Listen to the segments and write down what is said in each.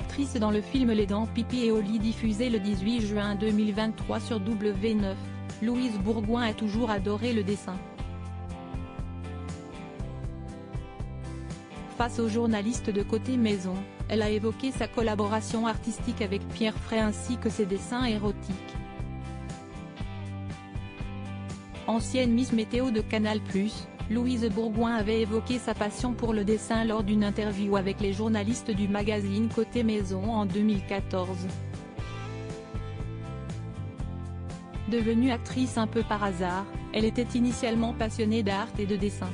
actrice dans le film Les Dents Pipi et Oli diffusé le 18 juin 2023 sur W9, Louise Bourgoin a toujours adoré le dessin. Face aux journalistes de Côté Maison, elle a évoqué sa collaboration artistique avec Pierre Fray ainsi que ses dessins érotiques. Ancienne Miss Météo de Canal+, Louise Bourgoin avait évoqué sa passion pour le dessin lors d'une interview avec les journalistes du magazine Côté Maison en 2014. Devenue actrice un peu par hasard, elle était initialement passionnée d'art et de dessin.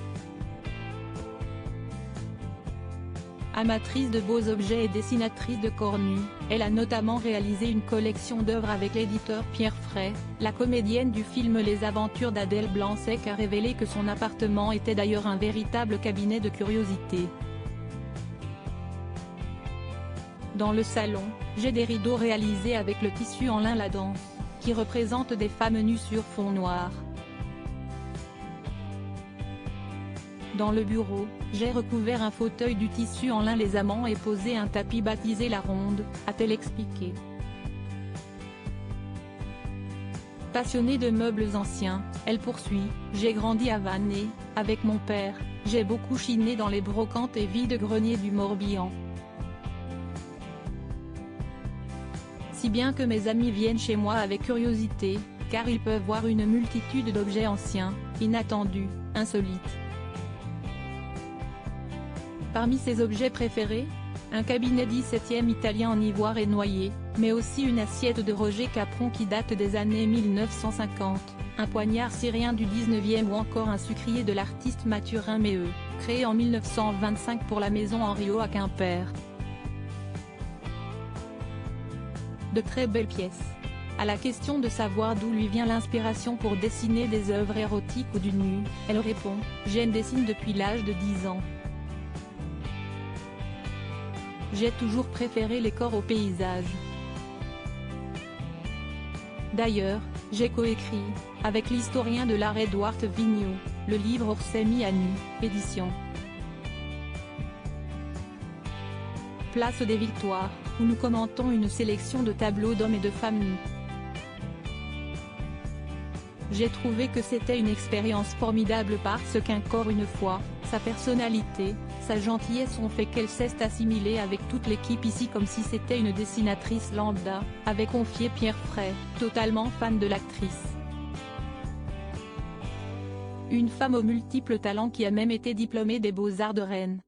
Amatrice de beaux objets et dessinatrice de corps nus, elle a notamment réalisé une collection d'œuvres avec l'éditeur Pierre Fray. La comédienne du film Les Aventures d'Adèle Blanc-Sec a révélé que son appartement était d'ailleurs un véritable cabinet de curiosités. Dans le salon, j'ai des rideaux réalisés avec le tissu en lin La Danse, qui représente des femmes nues sur fond noir. Dans le bureau, j'ai recouvert un fauteuil du tissu en lin Les Amants et posé un tapis baptisé La Ronde, a-t-elle expliqué. Passionnée de meubles anciens, elle poursuit, j'ai grandi à Vannes et, avec mon père, j'ai beaucoup chiné dans les brocantes et vide-greniers du Morbihan. Si bien que mes amis viennent chez moi avec curiosité, car ils peuvent voir une multitude d'objets anciens, inattendus, insolites. Parmi ses objets préférés, un cabinet 17e italien en ivoire et noyer, mais aussi une assiette de Roger Capron qui date des années 1950, un poignard syrien du 19e ou encore un sucrier de l'artiste Mathurin Méheux, créé en 1925 pour la maison Henriot à Quimper. De très belles pièces. À la question de savoir d'où lui vient l'inspiration pour dessiner des œuvres érotiques ou du nu, elle répond « Je dessine depuis l'âge de 10 ans. J'ai toujours préféré les corps aux paysages. D'ailleurs, j'ai coécrit, avec l'historien de l'art Édouard Vigneault, le livre Orsemi à nu, édition. Place des Victoires, où nous commentons une sélection de tableaux d'hommes et de femmes nus. J'ai trouvé que c'était une expérience formidable parce qu'encore une fois, sa personnalité, sa gentillesse ont fait qu'elle s'est assimilée avec toute l'équipe ici comme si c'était une dessinatrice lambda, avait confié Pierre Fray, totalement fan de l'actrice. Une femme aux multiples talents qui a même été diplômée des Beaux-Arts de Rennes.